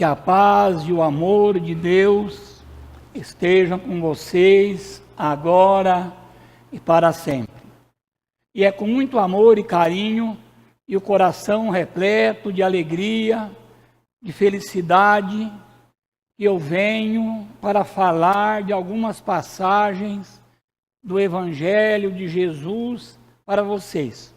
Que a paz e o amor de Deus estejam com vocês agora e para sempre. E é com muito amor e carinho e o coração repleto de alegria, de felicidade, que eu venho para falar de algumas passagens do Evangelho de Jesus para vocês.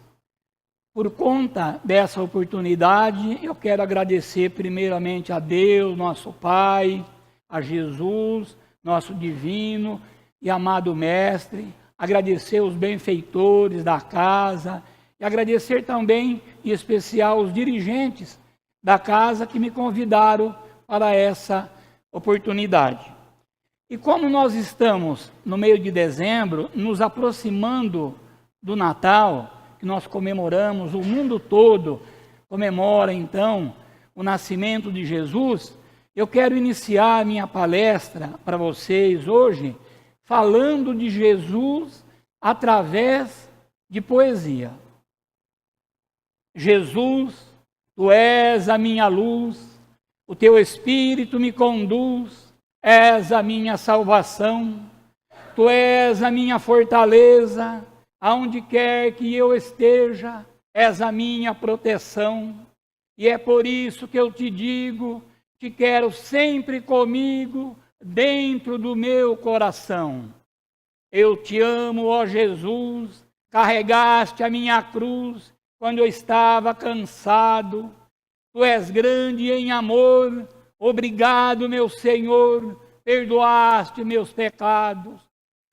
Por conta dessa oportunidade, eu quero agradecer primeiramente a Deus, nosso Pai, a Jesus, nosso divino e amado Mestre, agradecer os benfeitores da casa e agradecer também, em especial, os dirigentes da casa que me convidaram para essa oportunidade. E como nós estamos no meio de dezembro, nos aproximando do Natal, que nós comemoramos, o mundo todo comemora então o nascimento de Jesus, eu quero iniciar minha palestra para vocês hoje falando de Jesus através de poesia. Jesus, tu és a minha luz, o teu Espírito me conduz, és a minha salvação, tu és a minha fortaleza, aonde quer que eu esteja, és a minha proteção. E é por isso que eu te digo, te quero sempre comigo, dentro do meu coração. Eu te amo, ó Jesus, carregaste a minha cruz quando eu estava cansado. Tu és grande em amor, obrigado, meu Senhor, perdoaste meus pecados.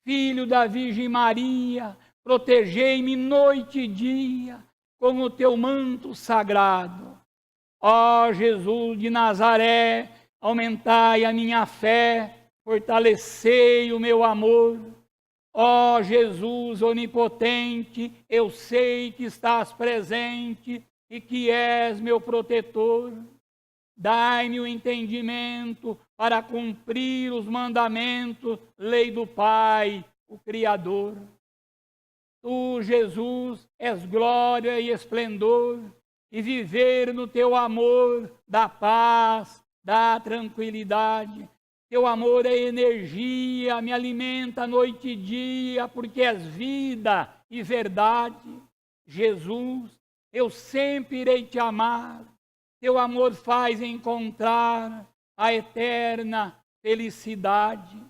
Filho da Virgem Maria, protegei-me noite e dia com o teu manto sagrado. Ó Jesus de Nazaré, aumentai a minha fé, fortalecei o meu amor. Ó Jesus onipotente, eu sei que estás presente e que és meu protetor. Dai-me o entendimento para cumprir os mandamentos, lei do Pai, o Criador. Tu, Jesus, és glória e esplendor, e viver no teu amor dá paz, dá tranquilidade. Teu amor é energia, me alimenta noite e dia, porque és vida e verdade. Jesus, eu sempre irei te amar. Teu amor faz encontrar a eterna felicidade.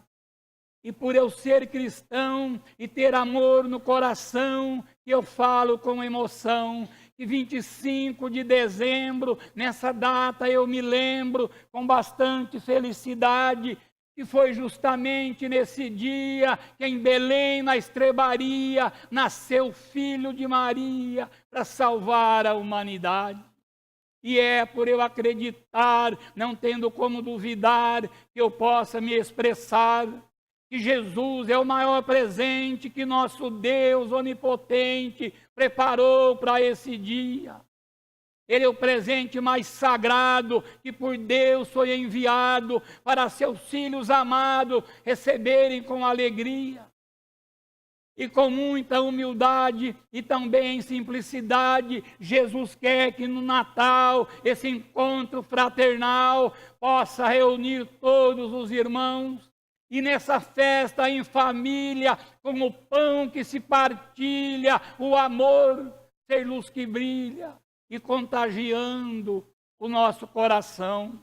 E por eu ser cristão e ter amor no coração, eu falo com emoção, que 25 de dezembro, nessa data eu me lembro com bastante felicidade, que foi justamente nesse dia que em Belém, na estrebaria, nasceu o Filho de Maria para salvar a humanidade. E é por eu acreditar, não tendo como duvidar, que eu possa me expressar, que Jesus é o maior presente que nosso Deus onipotente preparou para esse dia. Ele é o presente mais sagrado que por Deus foi enviado para seus filhos amados receberem com alegria. E com muita humildade e também simplicidade, Jesus quer que no Natal, esse encontro fraternal, possa reunir todos os irmãos. E nessa festa em família, com o pão que se partilha, o amor ser luz que brilha e contagiando o nosso coração.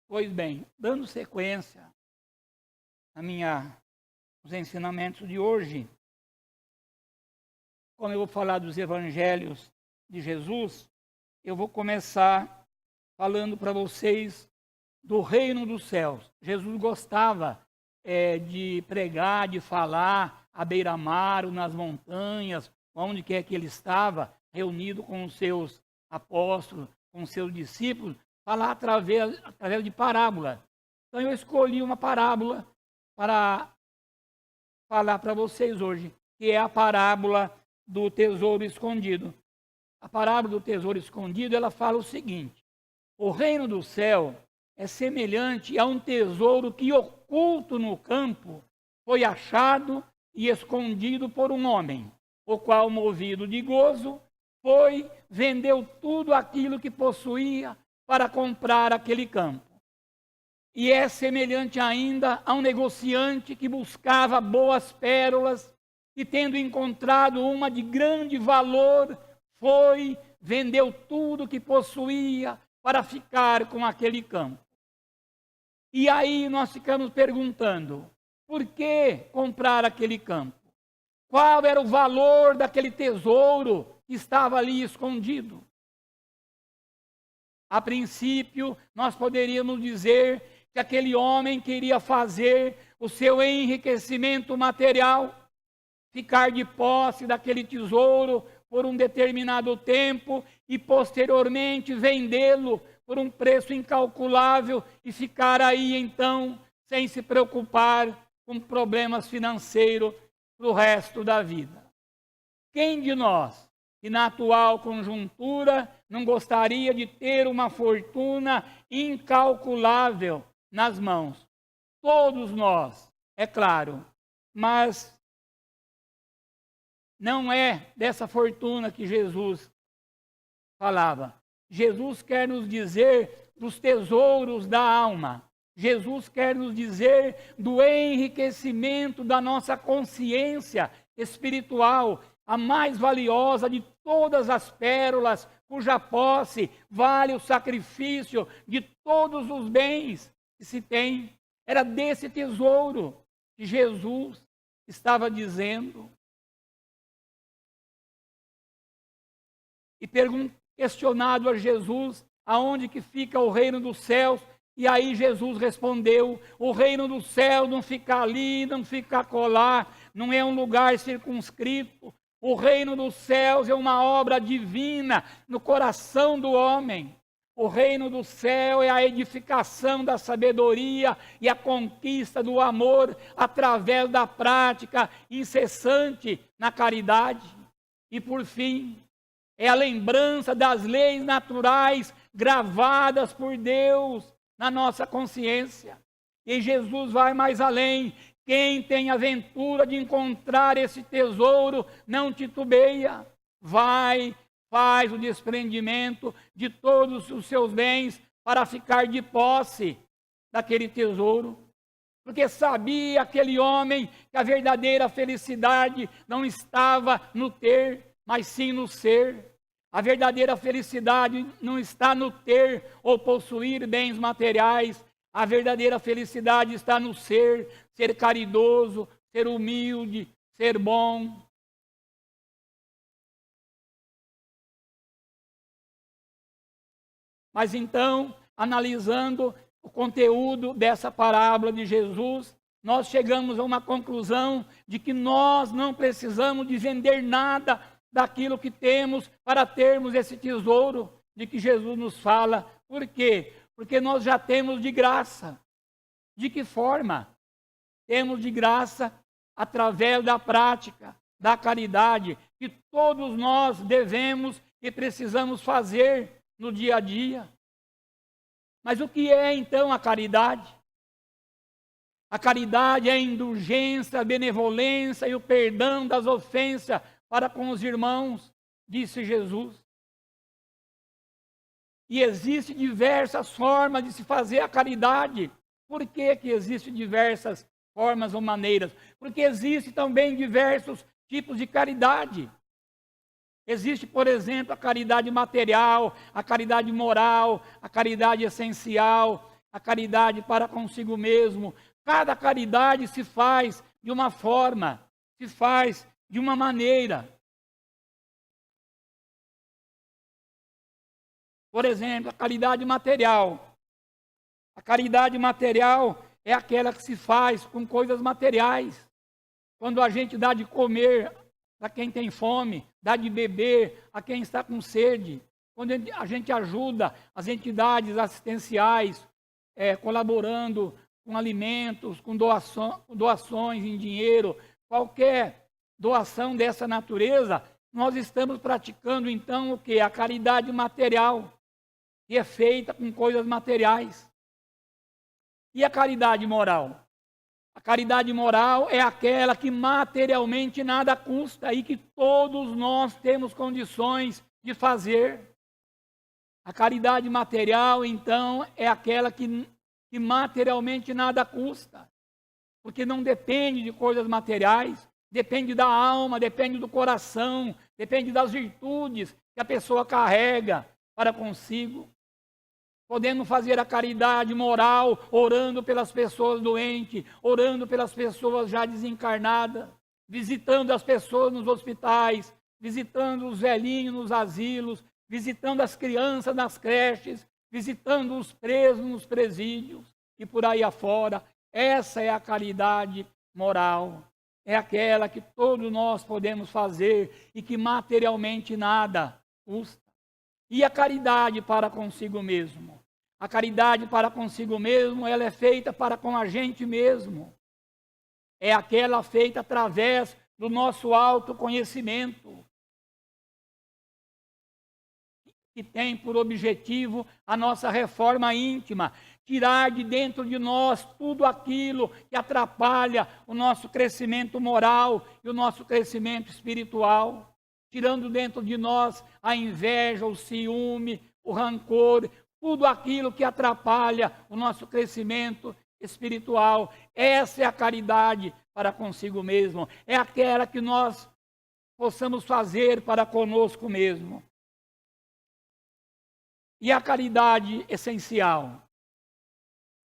Pois bem, dando sequência aos ensinamentos de hoje, como eu vou falar dos evangelhos de Jesus, eu vou começar falando para vocês do reino dos céus. Jesus gostava de pregar, de falar à beira-mar, nas montanhas, onde quer que ele estava, reunido com os seus apóstolos, com os seus discípulos, falar através de parábola. Então eu escolhi uma parábola para falar para vocês hoje, que é a parábola do tesouro escondido. A parábola do tesouro escondido, ela fala o seguinte: o reino do céu é semelhante a um tesouro que, oculto no campo, foi achado e escondido por um homem, o qual, movido de gozo, foi, vendeu tudo aquilo que possuía para comprar aquele campo. E é semelhante ainda a um negociante que buscava boas pérolas e, tendo encontrado uma de grande valor, foi, vendeu tudo que possuía para ficar com aquele campo. E aí nós ficamos perguntando, por que comprar aquele campo? Qual era o valor daquele tesouro que estava ali escondido? A princípio, nós poderíamos dizer que aquele homem queria fazer o seu enriquecimento material, ficar de posse daquele tesouro por um determinado tempo e posteriormente vendê-lo por um preço incalculável e ficar aí então sem se preocupar com problemas financeiros para o resto da vida. Quem de nós, que na atual conjuntura, não gostaria de ter uma fortuna incalculável nas mãos? Todos nós, é claro, mas não é dessa fortuna que Jesus falava. Jesus quer nos dizer dos tesouros da alma. Jesus quer nos dizer do enriquecimento da nossa consciência espiritual, a mais valiosa de todas as pérolas, cuja posse vale o sacrifício de todos os bens que se tem. Era desse tesouro que Jesus estava dizendo. E questionado a Jesus, aonde que fica o reino dos céus? E aí Jesus respondeu, o reino dos céus não fica ali, não fica acolá, não é um lugar circunscrito. O reino dos céus é uma obra divina no coração do homem. O reino do céu é a edificação da sabedoria e a conquista do amor através da prática incessante na caridade. E por fim, é a lembrança das leis naturais gravadas por Deus na nossa consciência. E Jesus vai mais além. Quem tem a ventura de encontrar esse tesouro, não titubeia. Vai, faz o desprendimento de todos os seus bens para ficar de posse daquele tesouro. Porque sabia aquele homem que a verdadeira felicidade não estava no ter, mas sim no ser. A verdadeira felicidade não está no ter ou possuir bens materiais. A verdadeira felicidade está no ser caridoso, ser humilde, ser bom. Mas então, analisando o conteúdo dessa parábola de Jesus, nós chegamos a uma conclusão de que nós não precisamos de vender nada daquilo que temos para termos esse tesouro de que Jesus nos fala. Por quê? Porque nós já temos de graça. De que forma? Temos de graça através da prática, da caridade, que todos nós devemos e precisamos fazer no dia a dia. Mas o que é então a caridade? A caridade é a indulgência, a benevolência e o perdão das ofensas para com os irmãos, disse Jesus. E existem diversas formas de se fazer a caridade. Por que existem diversas formas ou maneiras? Porque existem também diversos tipos de caridade. Existe, por exemplo, a caridade material, a caridade moral, a caridade essencial, a caridade para consigo mesmo. Cada caridade se faz de uma forma, se faz de uma maneira. Por exemplo, a caridade material. A caridade material é aquela que se faz com coisas materiais. Quando a gente dá de comer a quem tem fome, dá de beber a quem está com sede. Quando a gente ajuda as entidades assistenciais, colaborando com alimentos, com doações em dinheiro, qualquer doação dessa natureza, nós estamos praticando então o quê? A caridade material, que é feita com coisas materiais. E a caridade moral? A caridade moral é aquela que materialmente nada custa e que todos nós temos condições de fazer. A caridade material, então, é aquela que materialmente nada custa, porque não depende de coisas materiais, depende da alma, depende do coração, depende das virtudes que a pessoa carrega para consigo. Podemos fazer a caridade moral, orando pelas pessoas doentes, orando pelas pessoas já desencarnadas, visitando as pessoas nos hospitais, visitando os velhinhos nos asilos, visitando as crianças nas creches, visitando os presos nos presídios e por aí afora. Essa é a caridade moral. É aquela que todos nós podemos fazer e que materialmente nada custa. E a caridade para consigo mesmo? A caridade para consigo mesmo, ela é feita para com a gente mesmo. É aquela feita através do nosso autoconhecimento, que tem por objetivo a nossa reforma íntima, tirar de dentro de nós tudo aquilo que atrapalha o nosso crescimento moral e o nosso crescimento espiritual, tirando dentro de nós a inveja, o ciúme, o rancor, tudo aquilo que atrapalha o nosso crescimento espiritual. Essa é a caridade para consigo mesmo, é aquela que nós possamos fazer para conosco mesmo. E a caridade essencial?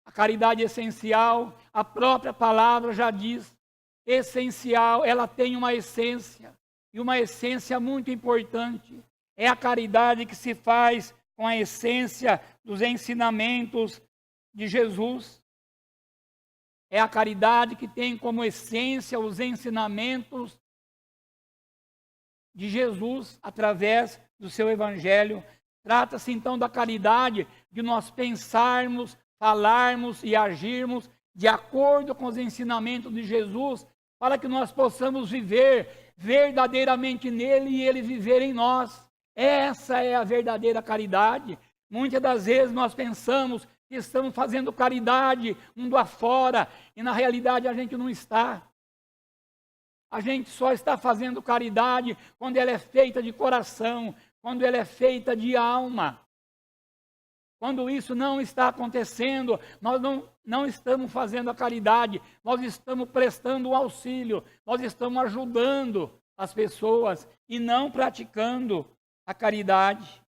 A caridade essencial, a própria palavra já diz, essencial, ela tem uma essência, e uma essência muito importante. É a caridade que se faz com a essência dos ensinamentos de Jesus. É a caridade que tem como essência os ensinamentos de Jesus através do seu Evangelho. Trata-se então da caridade de nós pensarmos, falarmos e agirmos de acordo com os ensinamentos de Jesus, para que nós possamos viver verdadeiramente nele e ele viver em nós. Essa é a verdadeira caridade. Muitas das vezes nós pensamos que estamos fazendo caridade mundo afora, e na realidade a gente não está. A gente só está fazendo caridade quando ela é feita de coração, quando ela é feita de alma. Quando isso não está acontecendo, nós não estamos fazendo a caridade, nós estamos prestando um auxílio, nós estamos ajudando as pessoas e não praticando a caridade.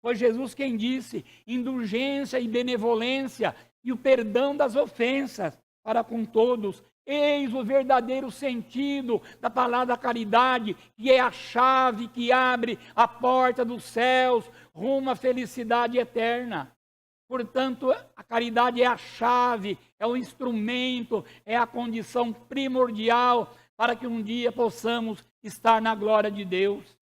Foi Jesus quem disse: indulgência e benevolência e o perdão das ofensas para com todos. Eis o verdadeiro sentido da palavra caridade, que é a chave que abre a porta dos céus rumo à felicidade eterna. Portanto, a caridade é a chave, é o instrumento, é a condição primordial para que um dia possamos estar na glória de Deus.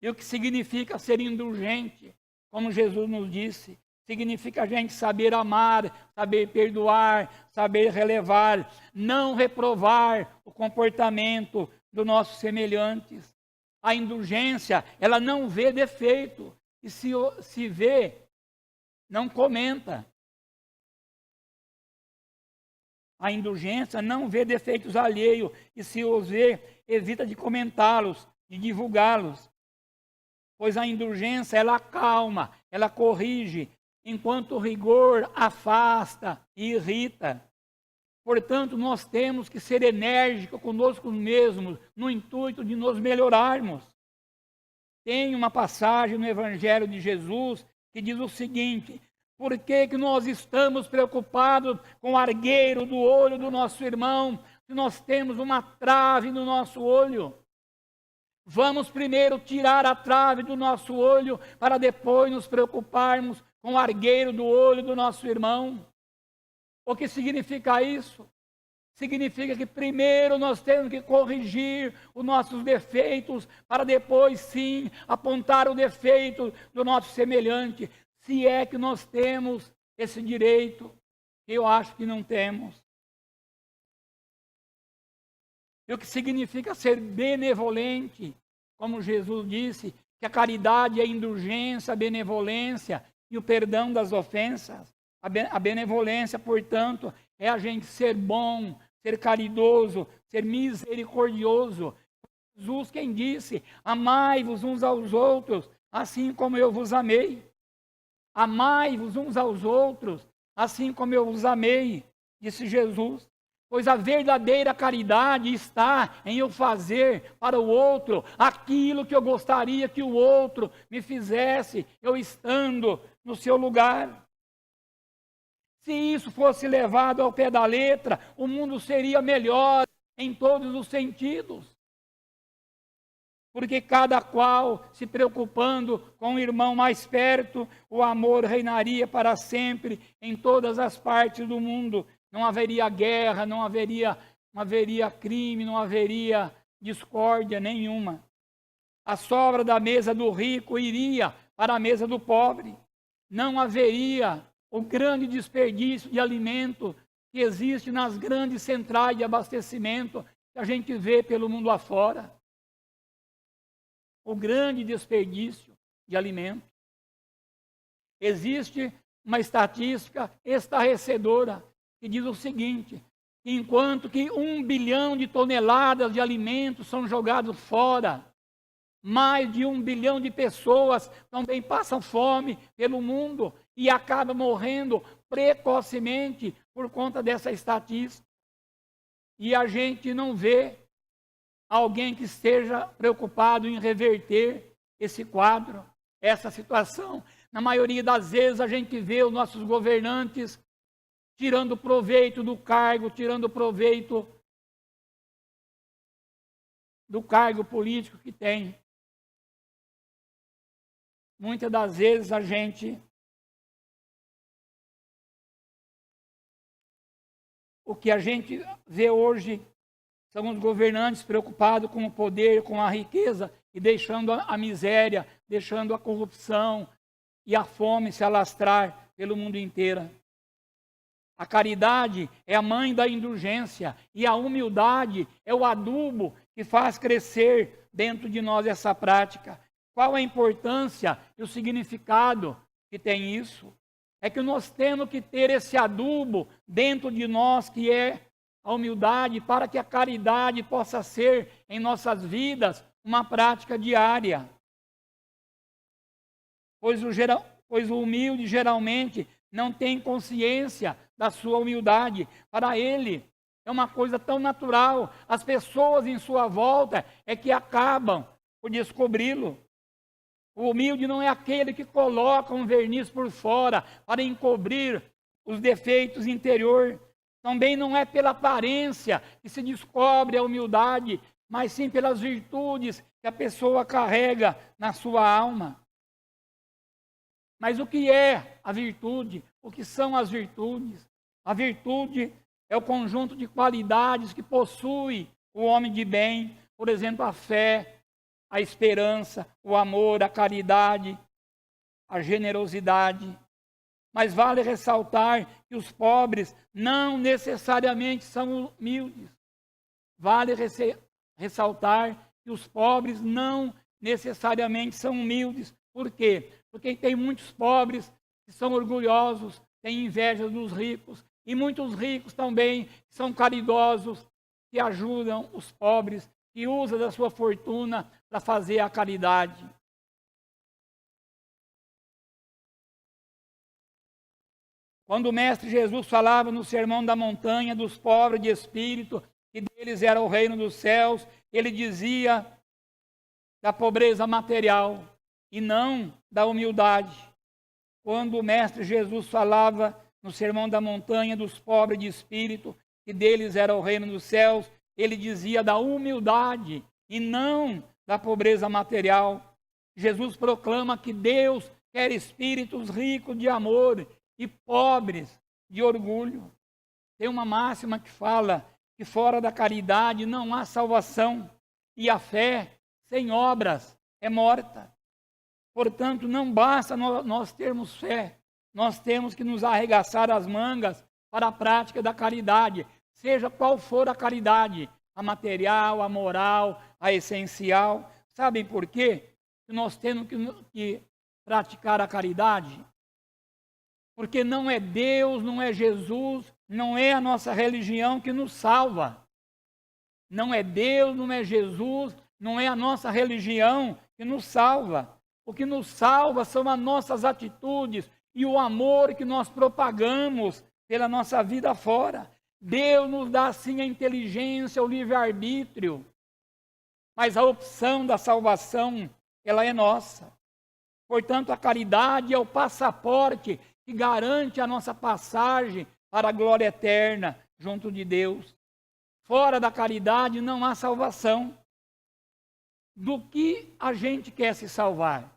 E o que significa ser indulgente? Como Jesus nos disse, significa a gente saber amar, saber perdoar, saber relevar, não reprovar o comportamento dos nossos semelhantes. A indulgência, ela não vê defeito, e se vê, não comenta. A indulgência não vê defeitos alheios, e se os vê, evita de comentá-los, de divulgá-los. Pois a indulgência, ela acalma, ela corrige, enquanto o rigor afasta e irrita. Portanto, nós temos que ser enérgicos conosco mesmos, no intuito de nos melhorarmos. Tem uma passagem no Evangelho de Jesus que diz o seguinte: por que nós estamos preocupados com o argueiro do olho do nosso irmão, se nós temos uma trave no nosso olho? Vamos primeiro tirar a trave do nosso olho, para depois nos preocuparmos com o argueiro do olho do nosso irmão. O que significa isso? Significa que primeiro nós temos que corrigir os nossos defeitos, para depois sim apontar o defeito do nosso semelhante, se é que nós temos esse direito. Eu acho que não temos. E o que significa ser benevolente? Como Jesus disse, que a caridade é a indulgência, a benevolência e o perdão das ofensas. A benevolência, portanto, é a gente ser bom, ser caridoso, ser misericordioso. Jesus quem disse: amai-vos uns aos outros, assim como eu vos amei. Amai-vos uns aos outros, assim como eu vos amei, disse Jesus. Pois a verdadeira caridade está em eu fazer para o outro aquilo que eu gostaria que o outro me fizesse, eu estando no seu lugar. Se isso fosse levado ao pé da letra, o mundo seria melhor em todos os sentidos. Porque cada qual se preocupando com o irmão mais perto, o amor reinaria para sempre em todas as partes do mundo. Não haveria guerra, não haveria crime, não haveria discórdia nenhuma. A sobra da mesa do rico iria para a mesa do pobre. Não haveria o grande desperdício de alimento que existe nas grandes centrais de abastecimento que a gente vê pelo mundo afora. O grande desperdício de alimento. Existe uma estatística estarrecedora que diz o seguinte: enquanto que 1 bilhão de toneladas de alimentos são jogados fora, mais de 1 bilhão de pessoas também passam fome pelo mundo e acabam morrendo precocemente por conta dessa estatística. E a gente não vê alguém que esteja preocupado em reverter esse quadro, essa situação. Na maioria das vezes a gente vê os nossos governantes tirando proveito do cargo, tirando proveito do cargo político que tem. Muitas das vezes o que a gente vê hoje são os governantes preocupados com o poder, com a riqueza e deixando a miséria, deixando a corrupção e a fome se alastrar pelo mundo inteiro. A caridade é a mãe da indulgência e a humildade é o adubo que faz crescer dentro de nós essa prática. Qual a importância e o significado que tem isso? É que nós temos que ter esse adubo dentro de nós, que é a humildade, para que a caridade possa ser em nossas vidas uma prática diária. Pois o humilde geralmente não tem consciência da sua humildade. Para ele é uma coisa tão natural. As pessoas em sua volta é que acabam por descobri-lo. O humilde não é aquele que coloca um verniz por fora para encobrir os defeitos interiores. Também não é pela aparência que se descobre a humildade, mas sim pelas virtudes que a pessoa carrega na sua alma. Mas o que é a virtude? O que são as virtudes? A virtude é o conjunto de qualidades que possui o homem de bem, por exemplo, a fé, a esperança, o amor, a caridade, a generosidade. Mas vale ressaltar que os pobres não necessariamente são humildes. Vale ressaltar que os pobres não necessariamente são humildes. Por quê? Porque tem muitos pobres que são orgulhosos, têm inveja dos ricos, e muitos ricos também são caridosos, que ajudam os pobres, que usam da sua fortuna para fazer a caridade. Quando o Mestre Jesus falava no Sermão da Montanha dos pobres de espírito, que deles era o reino dos céus, ele dizia da pobreza material e não da humildade. Quando o Mestre Jesus falava no Sermão da Montanha dos pobres de espírito, que deles era o reino dos céus, ele dizia da humildade e não da pobreza material. Jesus proclama que Deus quer espíritos ricos de amor e pobres de orgulho. Tem uma máxima que fala que fora da caridade não há salvação e a fé sem obras é morta. Portanto, não basta nós termos fé, nós temos que nos arregaçar as mangas para a prática da caridade, seja qual for a caridade, a material, a moral, a essencial. Sabem por quê? Nós temos que praticar a caridade? Porque não é Deus, não é Jesus, não é a nossa religião que nos salva. Não é Deus, não é Jesus, não é a nossa religião que nos salva. O que nos salva são as nossas atitudes e o amor que nós propagamos pela nossa vida fora. Deus nos dá sim a inteligência, o livre-arbítrio, mas a opção da salvação, ela é nossa. Portanto, a caridade é o passaporte que garante a nossa passagem para a glória eterna junto de Deus. Fora da caridade não há salvação. Do que a gente quer se salvar?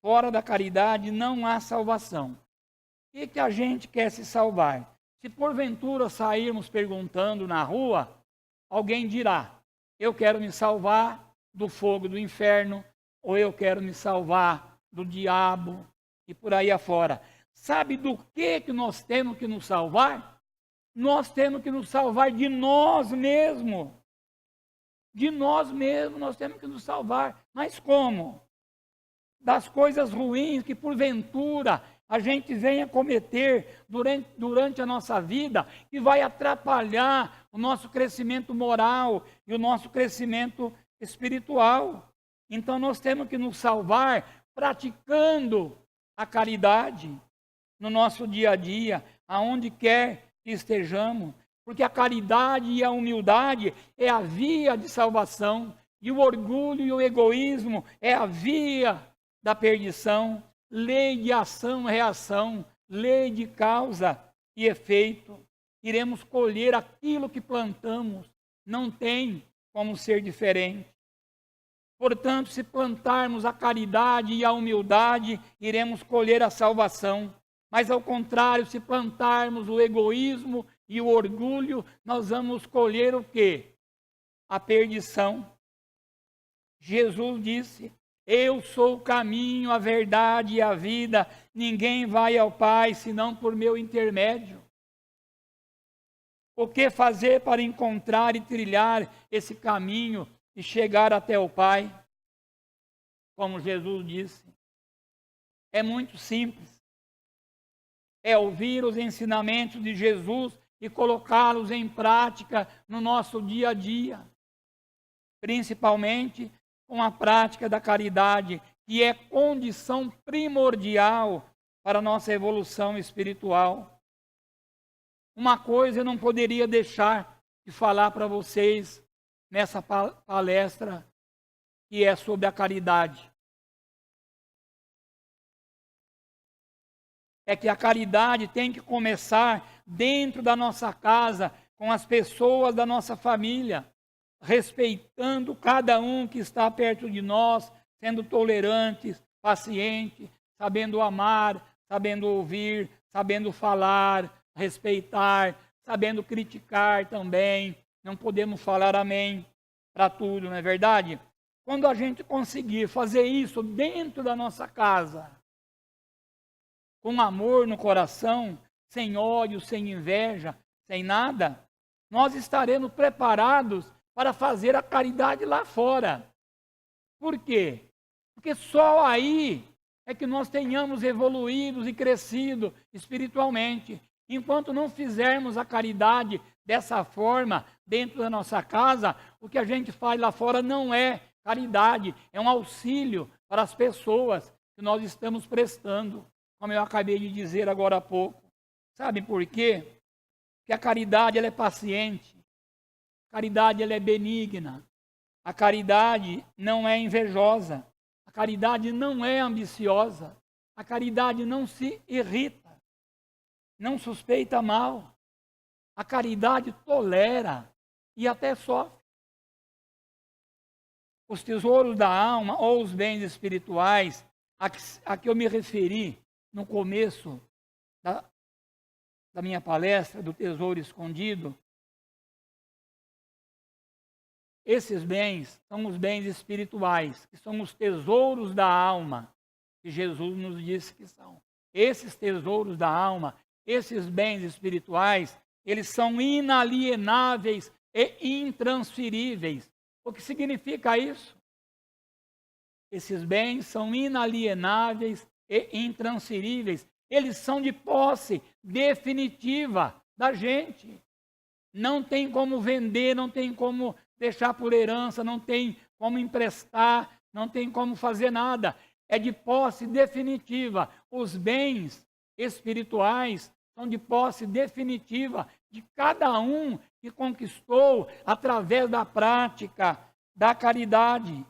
Fora da caridade não há salvação. O que a gente quer se salvar? Se porventura sairmos perguntando na rua, alguém dirá: eu quero me salvar do fogo do inferno, ou eu quero me salvar do diabo, e por aí afora. Sabe do que nós temos que nos salvar? Nós temos que nos salvar de nós mesmos. De nós mesmos nós temos que nos salvar. Mas como? Das coisas ruins que porventura a gente venha cometer durante a nossa vida, que vai atrapalhar o nosso crescimento moral e o nosso crescimento espiritual. Então nós temos que nos salvar praticando a caridade no nosso dia a dia, aonde quer que estejamos, porque a caridade e a humildade é a via de salvação, e o orgulho e o egoísmo é a via da perdição. Lei de ação e reação, lei de causa e efeito. Iremos colher aquilo que plantamos, não tem como ser diferente. Portanto, se plantarmos a caridade e a humildade, iremos colher a salvação. Mas ao contrário, se plantarmos o egoísmo e o orgulho, nós vamos colher o quê? A perdição. Jesus disse: eu sou o caminho, a verdade e a vida. Ninguém vai ao Pai senão por meu intermédio. O que fazer para encontrar e trilhar esse caminho e chegar até o Pai? Como Jesus disse, é muito simples. É ouvir os ensinamentos de Jesus e colocá-los em prática no nosso dia a dia. Principalmente com a prática da caridade, que é condição primordial para a nossa evolução espiritual. Uma coisa eu não poderia deixar de falar para vocês nessa palestra, que é sobre a caridade. É que a caridade tem que começar dentro da nossa casa, com as pessoas da nossa família, respeitando cada um que está perto de nós, sendo tolerantes, pacientes, sabendo amar, sabendo ouvir, sabendo falar, respeitar, sabendo criticar também. Não podemos falar amém para tudo, não é verdade? Quando a gente conseguir fazer isso dentro da nossa casa, com amor no coração, sem ódio, sem inveja, sem nada, nós estaremos preparados para fazer a caridade lá fora. Por quê? Porque só aí é que nós tenhamos evoluído e crescido espiritualmente. Enquanto não fizermos a caridade dessa forma dentro da nossa casa, o que a gente faz lá fora não é caridade, é um auxílio para as pessoas que nós estamos prestando, como eu acabei de dizer agora há pouco. Sabe por quê? Porque a caridade ela é paciente, a caridade ela é benigna, a caridade não é invejosa, a caridade não é ambiciosa, a caridade não se irrita, não suspeita mal, a caridade tolera e até sofre. Os tesouros da alma ou os bens espirituais a que eu me referi no começo da minha palestra, do tesouro escondido, esses bens são os bens espirituais, que são os tesouros da alma, que Jesus nos disse que são. Esses tesouros da alma, esses bens espirituais, eles são inalienáveis e intransferíveis. O que significa isso? Esses bens são inalienáveis e intransferíveis. Eles são de posse definitiva da gente. Não tem como vender, não tem como deixar por herança, não tem como emprestar, não tem como fazer nada. É de posse definitiva. Os bens espirituais são de posse definitiva de cada um que conquistou através da prática da caridade.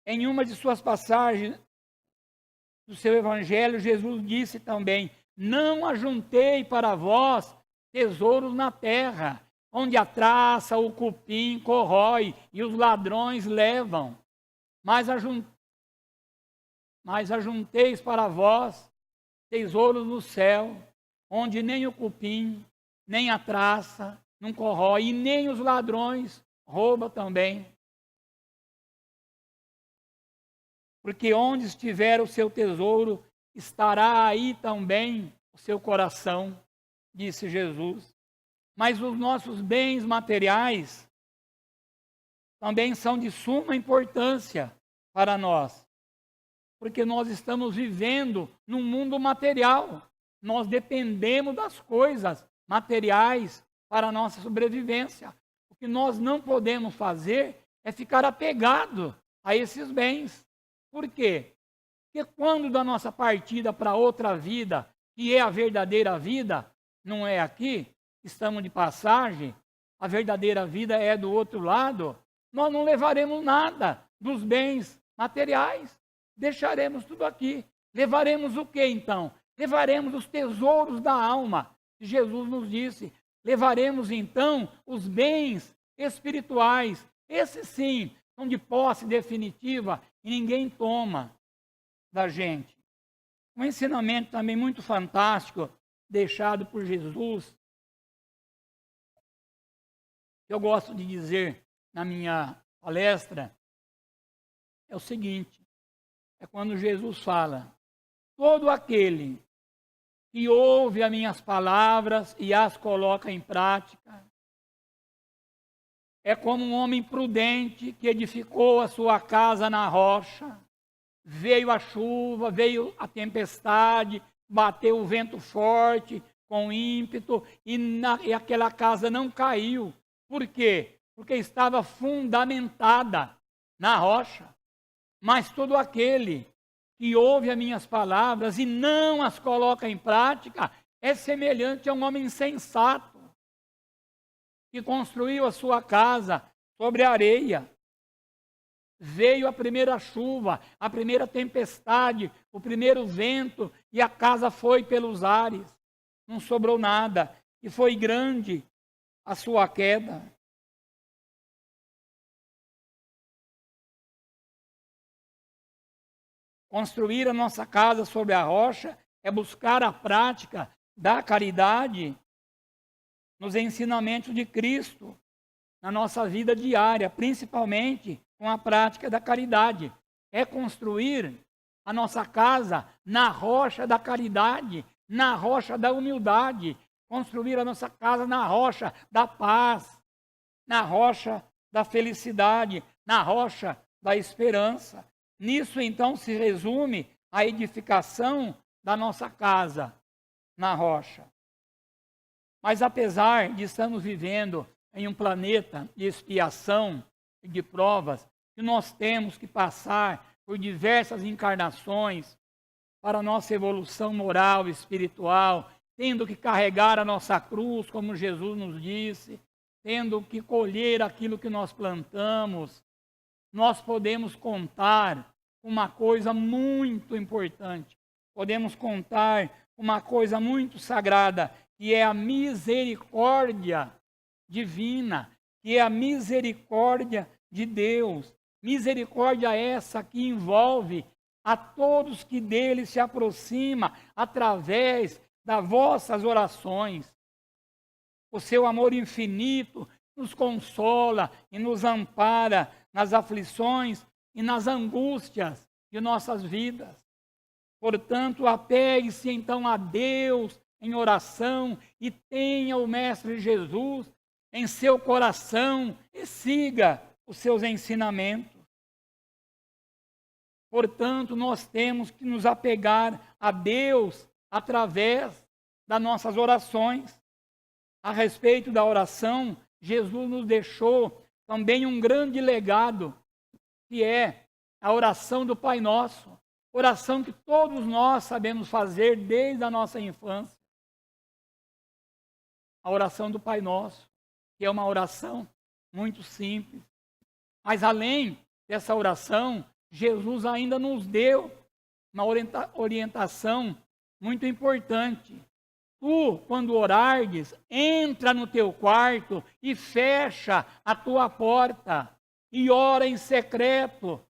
Em uma de suas passagens do seu evangelho, Jesus disse também: não ajuntei para vós tesouros na terra, onde a traça, o cupim corrói e os ladrões levam, mas ajunteis para vós tesouros no céu, onde nem o cupim, nem a traça não corrói, e nem os ladrões roubam também. Porque onde estiver o seu tesouro, estará aí também o seu coração, disse Jesus. Mas os nossos bens materiais também são de suma importância para nós, porque nós estamos vivendo num mundo material. Nós dependemos das coisas materiais para a nossa sobrevivência. O que nós não podemos fazer é ficar apegado a esses bens. Por quê? Porque quando da nossa partida para outra vida, que é a verdadeira vida, não é aqui, estamos de passagem, a verdadeira vida é do outro lado, nós não levaremos nada dos bens materiais, deixaremos tudo aqui. Levaremos o que então? Levaremos os tesouros da alma, que Jesus nos disse. Levaremos então os bens espirituais. Esses sim são de posse definitiva e ninguém toma da gente. Um ensinamento também muito fantástico deixado por Jesus, que eu gosto de dizer na minha palestra, é o seguinte: é quando Jesus fala: todo aquele que ouve as minhas palavras e as coloca em prática é como um homem prudente que edificou a sua casa na rocha. Veio a chuva, veio a tempestade, bateu o vento forte com ímpeto e aquela casa não caiu. Por quê? Porque estava fundamentada na rocha. Mas todo aquele que ouve as minhas palavras e não as coloca em prática é semelhante a um homem insensato que construiu a sua casa sobre a areia. Veio a primeira chuva, a primeira tempestade, o primeiro vento, e a casa foi pelos ares. Não sobrou nada, e foi grande a sua queda. Construir a nossa casa sobre a rocha é buscar a prática da caridade nos ensinamentos de Cristo, na nossa vida diária, principalmente com a prática da caridade. É construir a nossa casa na rocha da caridade, na rocha da humildade, construir a nossa casa na rocha da paz, na rocha da felicidade, na rocha da esperança. Nisso, então, se resume a edificação da nossa casa na rocha. Mas apesar de estarmos vivendo em um planeta de expiação e de provas, que nós temos que passar por diversas encarnações para a nossa evolução moral e espiritual, tendo que carregar a nossa cruz, como Jesus nos disse, tendo que colher aquilo que nós plantamos, nós podemos contar uma coisa muito importante. Podemos contar uma coisa muito sagrada, que é a misericórdia divina, que é a misericórdia de Deus. Misericórdia essa que envolve a todos que dele se aproxima através das vossas orações. O seu amor infinito nos consola e nos ampara nas aflições e nas angústias de nossas vidas. Portanto, apegue-se então a Deus em oração e tenha o Mestre Jesus em seu coração e siga os seus ensinamentos. Portanto, nós temos que nos apegar a Deus através das nossas orações. A respeito da oração, Jesus nos deixou também um grande legado, que é a oração do Pai Nosso, oração que todos nós sabemos fazer desde a nossa infância. A oração do Pai Nosso, que é uma oração muito simples. Mas além dessa oração, Jesus ainda nos deu uma orientação muito importante. Tu, quando orares, entra no teu quarto e fecha a tua porta e ora em secreto.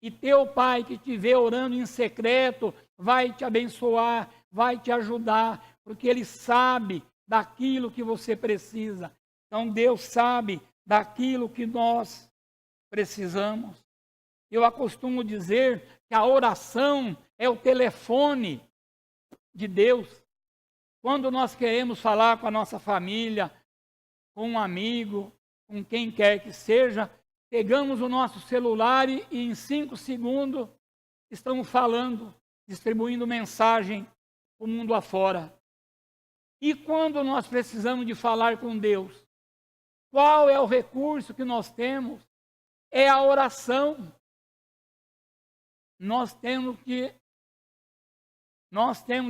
E teu Pai que te vê orando em secreto vai te abençoar, vai te ajudar, porque Ele sabe daquilo que você precisa. Então Deus sabe daquilo que nós precisamos. Eu acostumo dizer que a oração é o telefone de Deus. Quando nós queremos falar com a nossa família, com um amigo, com quem quer que seja, pegamos o nosso celular e em 5 segundos estamos falando, distribuindo mensagem para o mundo afora. E quando nós precisamos de falar com Deus, qual é o recurso que nós temos? É a oração. Nós temos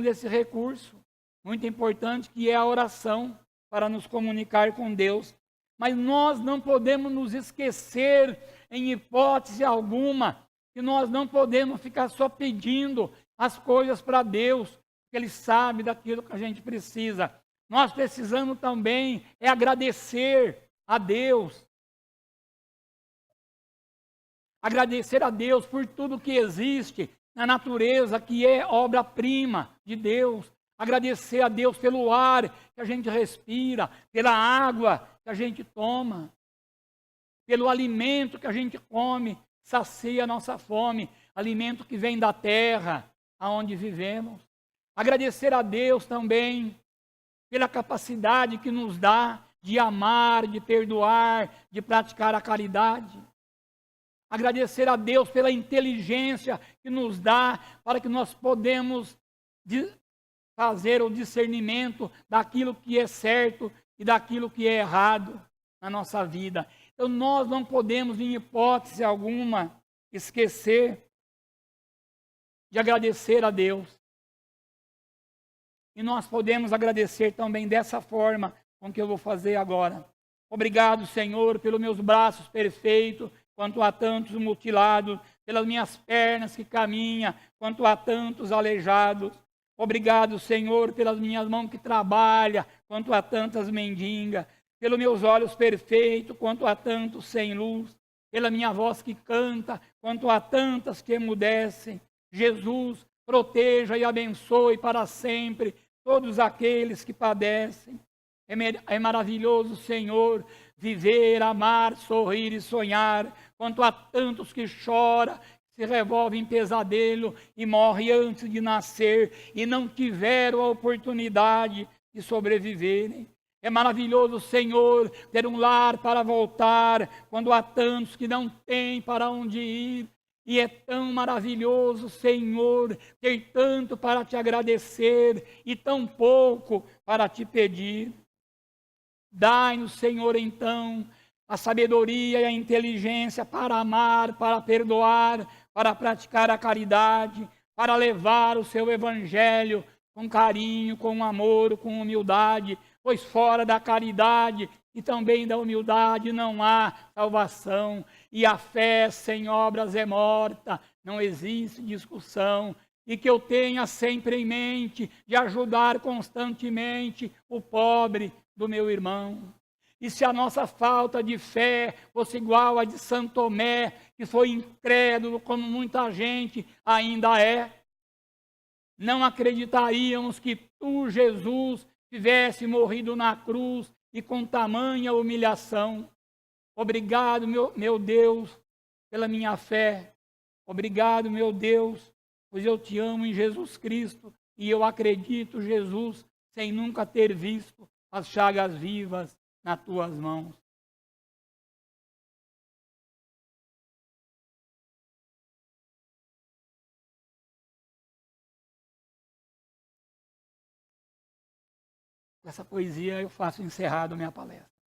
esse recurso muito importante, que é a oração, para nos comunicar com Deus. Mas nós não podemos nos esquecer, em hipótese alguma, que nós não podemos ficar só pedindo as coisas para Deus, porque Ele sabe daquilo que a gente precisa. Nós precisamos também agradecer a Deus. Agradecer a Deus por tudo que existe na natureza, que é obra-prima de Deus. Agradecer a Deus pelo ar que a gente respira, pela água que a gente toma, pelo alimento que a gente come, sacia a nossa fome, alimento que vem da terra, aonde vivemos. Agradecer a Deus também pela capacidade que nos dá de amar, de perdoar, de praticar a caridade. Agradecer a Deus pela inteligência que nos dá para que nós podemos fazer o discernimento daquilo que é certo e daquilo que é errado na nossa vida. Então nós não podemos, em hipótese alguma, esquecer de agradecer a Deus. E nós podemos agradecer também dessa forma com que eu vou fazer agora. Obrigado, Senhor, pelos meus braços perfeitos, quanto a tantos mutilados, pelas minhas pernas que caminham, quanto a tantos aleijados. Obrigado, Senhor, pelas minhas mãos que trabalham, quanto a tantas mendigas, pelos meus olhos perfeitos, quanto a tantos sem luz, pela minha voz que canta, quanto a tantas que emudecem. Jesus, proteja e abençoe para sempre todos aqueles que padecem. É maravilhoso, Senhor, viver, amar, sorrir e sonhar, quanto a tantos que choram, se revolvem em pesadelo e morrem antes de nascer e não tiveram a oportunidade de sobreviverem. É maravilhoso, Senhor, ter um lar para voltar, quando há tantos que não têm para onde ir. E é tão maravilhoso, Senhor, ter tanto para te agradecer e tão pouco para te pedir. Dai-nos, Senhor, então, a sabedoria e a inteligência para amar, para perdoar, para praticar a caridade, para levar o seu evangelho com carinho, com amor, com humildade, pois fora da caridade e também da humildade não há salvação. E a fé sem obras é morta, não existe discussão. E que eu tenha sempre em mente de ajudar constantemente o pobre do meu irmão. E se a nossa falta de fé fosse igual a de Santo Tomé, que foi incrédulo como muita gente ainda é, não acreditaríamos que tu, Jesus, tivesse morrido na cruz e com tamanha humilhação. Obrigado, meu Deus, pela minha fé. Obrigado, meu Deus, pois eu te amo em Jesus Cristo e eu acredito, Jesus, sem nunca ter visto as chagas vivas nas tuas mãos. Com essa poesia eu faço encerrado a minha palestra.